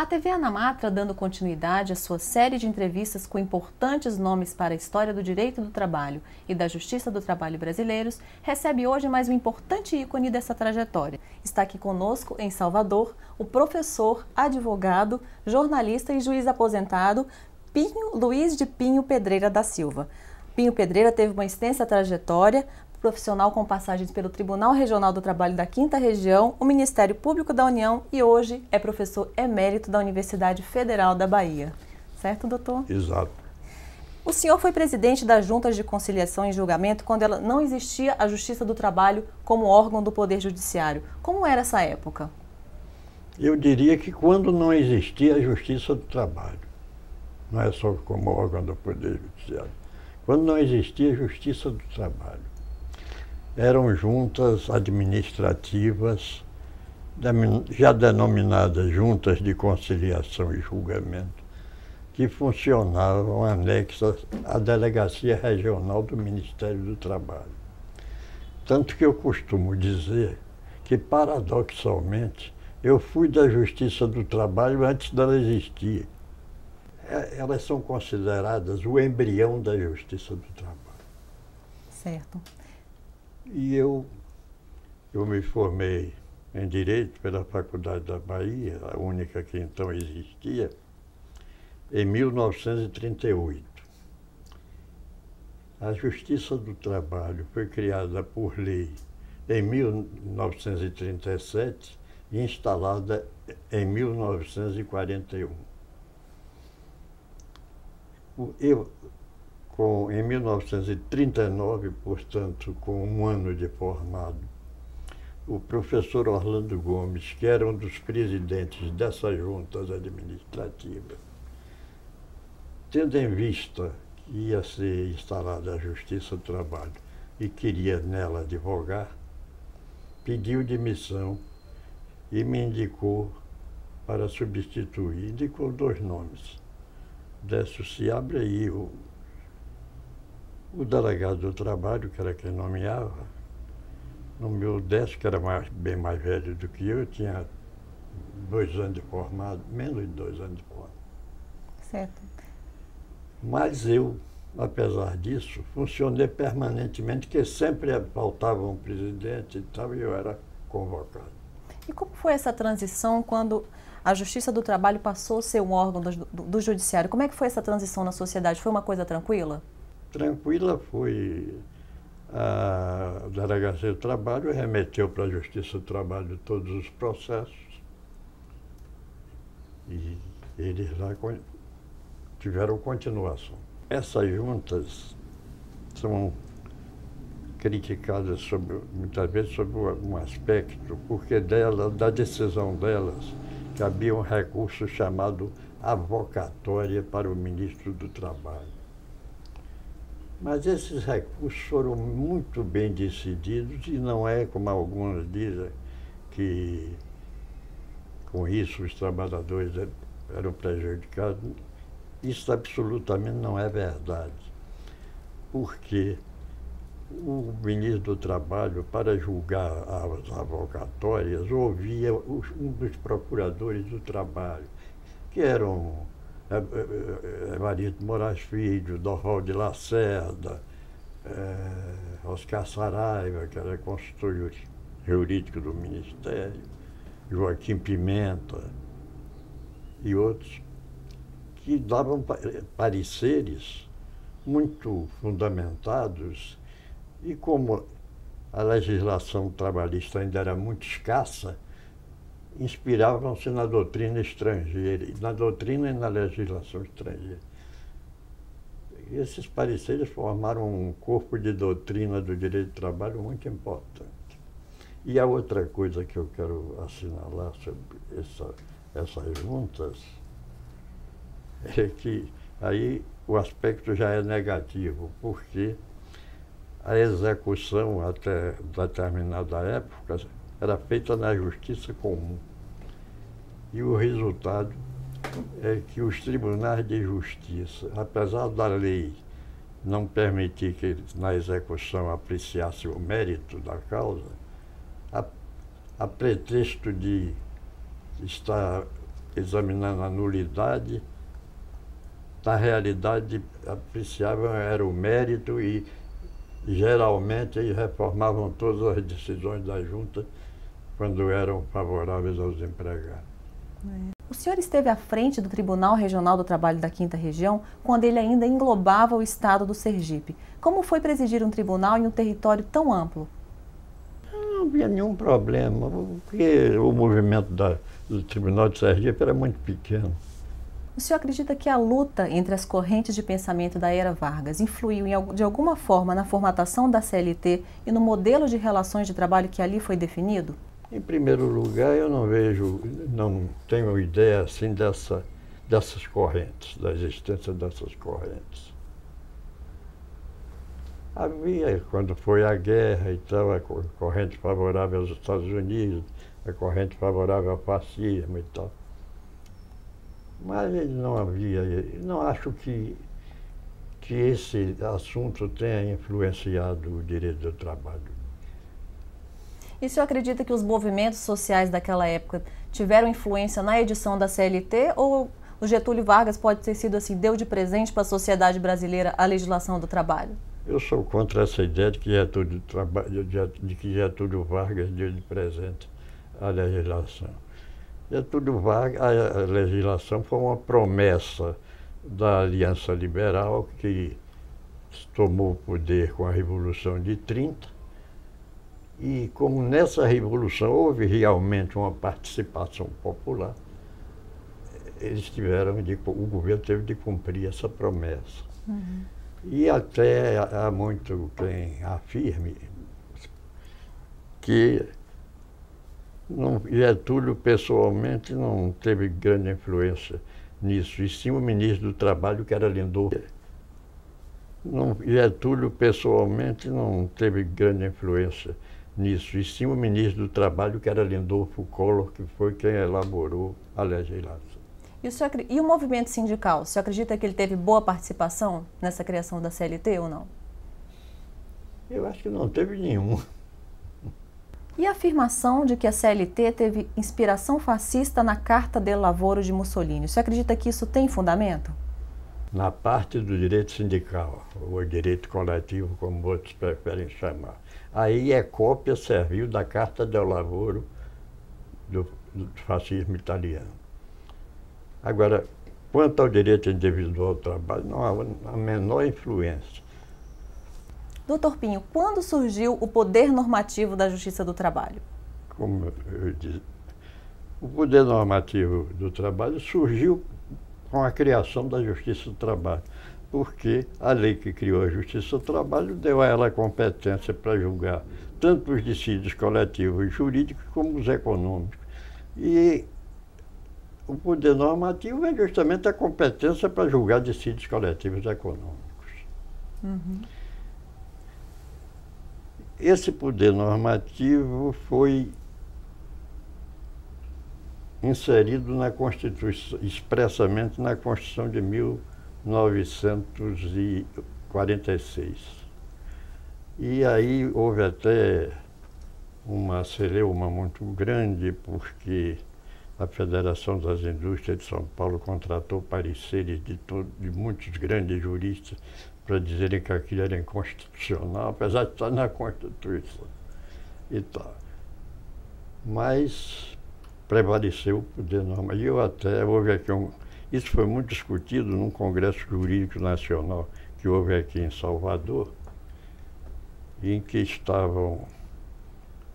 A TV Anamatra, dando continuidade à sua série de entrevistas com importantes nomes para a história do direito do trabalho e da justiça do trabalho brasileiros, recebe hoje mais um importante ícone dessa trajetória. Está aqui conosco, em Salvador, o professor, advogado, jornalista e juiz aposentado, Pinho Luiz de Pinho Pedreira da Silva. Pinho Pedreira teve uma extensa trajetória profissional com passagens pelo Tribunal Regional do Trabalho da 5ª Região, o Ministério Público da União e hoje é professor emérito da Universidade Federal da Bahia. Certo, doutor? Exato. O senhor foi presidente das Juntas de Conciliação e Julgamento quando não existia a Justiça do Trabalho como órgão do Poder Judiciário. Como era essa época? Eu diria que quando não existia a Justiça do Trabalho, não é só como órgão do Poder Judiciário, quando não existia a Justiça do Trabalho, eram juntas administrativas, já denominadas juntas de conciliação e julgamento, que funcionavam anexas à Delegacia Regional do Ministério do Trabalho. Tanto que eu costumo dizer que, paradoxalmente, eu fui da Justiça do Trabalho antes dela existir. Elas são consideradas o embrião da Justiça do Trabalho. Certo. E eu me formei em Direito pela Faculdade da Bahia, a única que então existia, em 1938. A Justiça do Trabalho foi criada por lei em 1937 e instalada em 1941. Em 1939, portanto, com um ano de formado, o professor Orlando Gomes, que era um dos presidentes dessas juntas administrativas, tendo em vista que ia ser instalada a Justiça do Trabalho e queria nela advogar, pediu demissão e me indicou para substituir. Indicou 2 nomes. Décio Seabra e o delegado do trabalho, que era quem nomeava. No meu Décio, que era bem mais velho do que eu tinha 2 anos de formado, menos de 2 anos de formado. Certo. Mas eu, apesar disso, funcionei permanentemente, porque sempre faltava um presidente e tal, e eu era convocado. E como foi essa transição quando a Justiça do Trabalho passou a ser um órgão do Judiciário? Como é que foi essa transição na sociedade? Foi uma coisa tranquila? Tranquila foi. A Delegacia do Trabalho remeteu para a Justiça do Trabalho todos os processos e eles lá tiveram continuação. Essas juntas são criticadas muitas vezes sobre um aspecto, porque da decisão delas cabia um recurso chamado avocatória para o ministro do Trabalho. Mas esses recursos foram muito bem decididos e não é, como alguns dizem, que com isso os trabalhadores eram prejudicados. Isso absolutamente não é verdade, porque o ministro do Trabalho, para julgar as avocatórias, ouvia um dos procuradores do trabalho, que eram Evaristo Moraes Filho, Dorval de Lacerda, Oscar Saraiva, que era consultor jurídico do Ministério, Joaquim Pimenta e outros, que davam pareceres muito fundamentados. E como a legislação trabalhista ainda era muito escassa, inspiravam-se na doutrina estrangeira, na doutrina e na legislação estrangeira. Esses pareceres formaram um corpo de doutrina do direito do trabalho muito importante. E a outra coisa que eu quero assinalar sobre essas juntas é que aí o aspecto já é negativo, porque a execução até determinada época era feita na justiça comum. E o resultado é que os tribunais de justiça, apesar da lei não permitir que na execução apreciasse o mérito da causa, a pretexto de estar examinando a nulidade, na realidade apreciavam era o mérito e geralmente eles reformavam todas as decisões da junta quando eram favoráveis aos empregados. O senhor esteve à frente do Tribunal Regional do Trabalho da 5ª Região quando ele ainda englobava o estado do Sergipe. Como foi presidir um tribunal em um território tão amplo? Não havia nenhum problema, porque o movimento do Tribunal de Sergipe era muito pequeno. O senhor acredita que a luta entre as correntes de pensamento da era Vargas influiu de alguma forma na formatação da CLT e no modelo de relações de trabalho que ali foi definido? Em primeiro lugar, eu não tenho ideia assim dessas correntes, da existência dessas correntes. Havia, quando foi a guerra e tal, a corrente favorável aos Estados Unidos, a corrente favorável ao fascismo e tal. Mas não havia, não acho que esse assunto tenha influenciado o direito do trabalho. E o senhor acredita que os movimentos sociais daquela época tiveram influência na edição da CLT ou o Getúlio Vargas pode ter sido assim, deu de presente para a sociedade brasileira a legislação do trabalho? Eu sou contra essa ideia de que Getúlio Vargas deu de presente a legislação. Getúlio Vargas, a legislação foi uma promessa da Aliança Liberal que tomou o poder com a Revolução de 30. E como nessa Revolução houve realmente uma participação popular, o governo teve de cumprir essa promessa. Uhum. E até há muito quem afirme que Getúlio pessoalmente não teve grande influência nisso, e sim o ministro do Trabalho, que era Lindolfo. Getúlio pessoalmente não teve grande influência nisso, e sim o ministro do Trabalho, que era Lindolfo Collor, que foi quem elaborou a legislação. E o movimento sindical, o senhor acredita que ele teve boa participação nessa criação da CLT ou não? Eu acho que não teve nenhum. E a afirmação de que a CLT teve inspiração fascista na Carta del Lavoro de Mussolini, o senhor acredita que isso tem fundamento? Na parte do direito sindical, ou direito coletivo, como outros preferem chamar. Aí cópia servil da Carta del Lavoro do fascismo italiano. Agora, quanto ao direito individual ao trabalho, não há a menor influência. Doutor Pinho, quando surgiu o poder normativo da Justiça do Trabalho? Como eu disse, o poder normativo do trabalho surgiu com a criação da Justiça do Trabalho, porque a lei que criou a Justiça do Trabalho deu a ela a competência para julgar tanto os dissídios coletivos e jurídicos como os econômicos. E o poder normativo é justamente a competência para julgar dissídios coletivos e econômicos. Uhum. Esse poder normativo foi inserido na Constituição, expressamente na Constituição de 1946. E aí houve até uma celeuma muito grande, porque a Federação das Indústrias de São Paulo contratou pareceres de muitos grandes juristas para dizerem que aquilo era inconstitucional, apesar de estar na Constituição e tal. Mas prevaleceu o poder normal. E houve aqui isso foi muito discutido num Congresso Jurídico Nacional que houve aqui em Salvador, em que estavam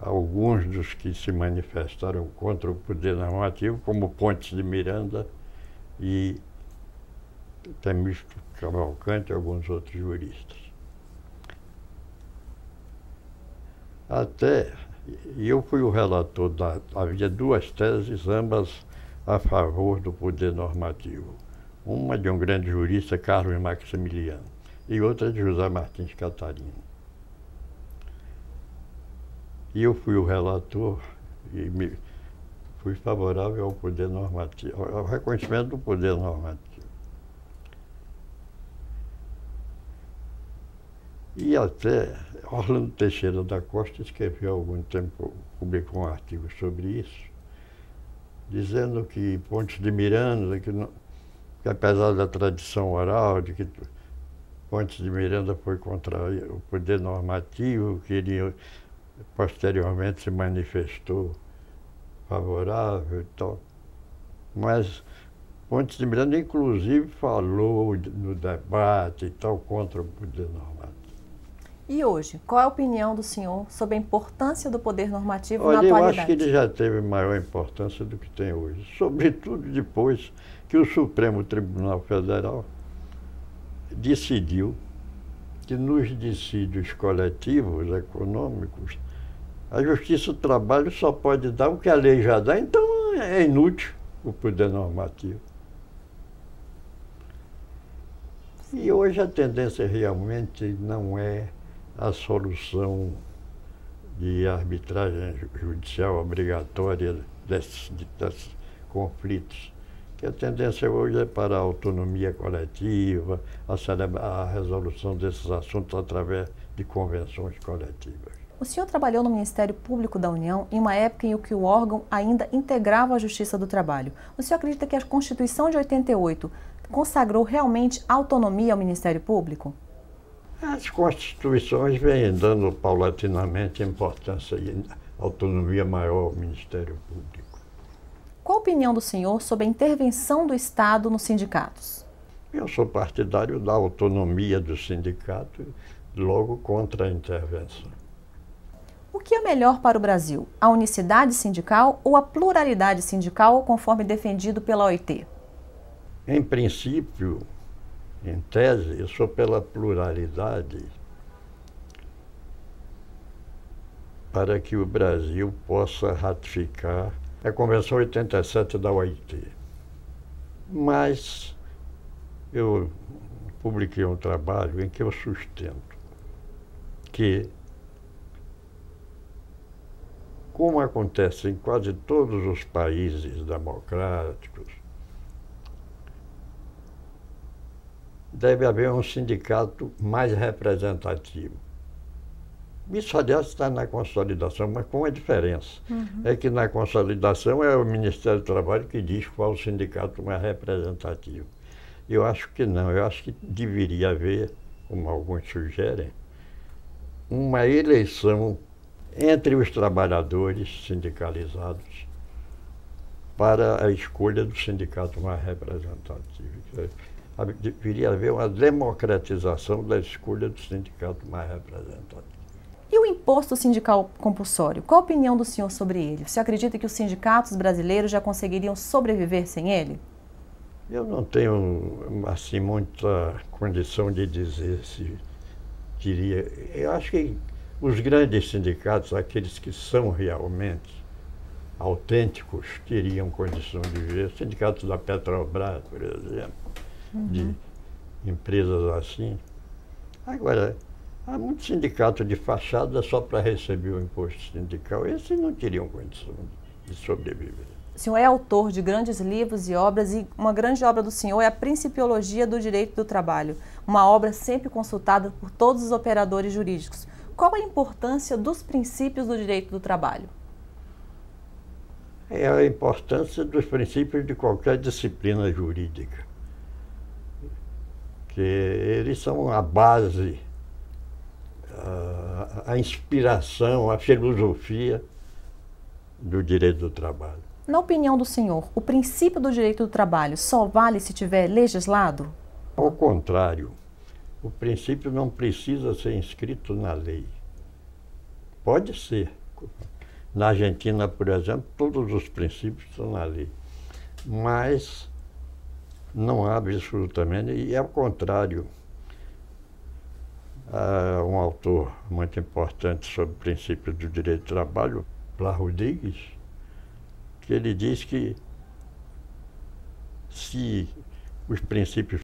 alguns dos que se manifestaram contra o poder normativo, como Pontes de Miranda e Temístocles Cavalcante e alguns outros juristas. E eu fui o relator havia duas teses, ambas a favor do poder normativo. Uma de um grande jurista, Carlos Maximiliano, e outra de José Martins Catarino. E eu fui o relator e fui favorável ao poder normativo, ao reconhecimento do poder normativo. E até Orlando Teixeira da Costa escreveu há algum tempo, publicou um artigo sobre isso, dizendo que Pontes de Miranda, que apesar da tradição oral, de que Pontes de Miranda foi contra o poder normativo, que ele posteriormente se manifestou favorável e tal. Mas Pontes de Miranda, inclusive, falou no debate e tal contra o poder normativo. E hoje, qual é a opinião do senhor sobre a importância do poder normativo Olha, na atualidade? eu acho que ele já teve maior importância do que tem hoje, sobretudo depois que o Supremo Tribunal Federal decidiu que nos dissídios coletivos econômicos a Justiça do Trabalho só pode dar o que a lei já dá, então é inútil o poder normativo. E hoje a tendência realmente não é a solução de arbitragem judicial obrigatória desses conflitos, que a tendência hoje é para a autonomia coletiva, a resolução desses assuntos através de convenções coletivas. O senhor trabalhou no Ministério Público da União em uma época em que o órgão ainda integrava a Justiça do Trabalho. O senhor acredita que a Constituição de 88 consagrou realmente autonomia ao Ministério Público? As constituições vêm dando paulatinamente importância e autonomia maior ao Ministério Público. Qual a opinião do senhor sobre a intervenção do Estado nos sindicatos? Eu sou partidário da autonomia do sindicato, logo contra a intervenção. O que é melhor para o Brasil, a unicidade sindical ou a pluralidade sindical, conforme defendido pela OIT? Em princípio, em tese, eu sou pela pluralidade para que o Brasil possa ratificar a Convenção 87 da OIT. Mas eu publiquei um trabalho em que eu sustento que, como acontece em quase todos os países democráticos, deve haver um sindicato mais representativo. Isso, aliás, está na consolidação, mas com uma diferença. É que na consolidação é o Ministério do Trabalho que diz qual o sindicato mais representativo. Eu acho que não, eu acho que deveria haver, como alguns sugerem, uma eleição entre os trabalhadores sindicalizados para a escolha do sindicato mais representativo. Deveria haver uma democratização da escolha do sindicato mais representativo. E o imposto sindical compulsório? Qual a opinião do senhor sobre ele? Você acredita que os sindicatos brasileiros já conseguiriam sobreviver sem ele? Eu não tenho, assim, muita condição de dizer se diria. Eu acho que os grandes sindicatos, aqueles que são realmente autênticos, teriam condição de viver. Sindicatos da Petrobras, por exemplo, de empresas assim. Agora, há muitos sindicatos de fachada só para receber o imposto sindical. Esses não teriam condição de sobreviver. O senhor é autor de grandes livros e obras, e uma grande obra do senhor é a Principiologia do Direito do Trabalho, uma obra sempre consultada por todos os operadores jurídicos. Qual a importância dos princípios do direito do trabalho? É a importância dos princípios de qualquer disciplina jurídica, que eles são a base, a inspiração, a filosofia do direito do trabalho. Na opinião do senhor, o princípio do direito do trabalho só vale se tiver legislado? Ao contrário, o princípio não precisa ser inscrito na lei. Pode ser. Na Argentina, por exemplo, todos os princípios estão na lei. Mas não há absolutamente, e ao contrário. Há um autor muito importante sobre o princípio do direito do trabalho, Plá Rodrigues, que ele diz que se os princípios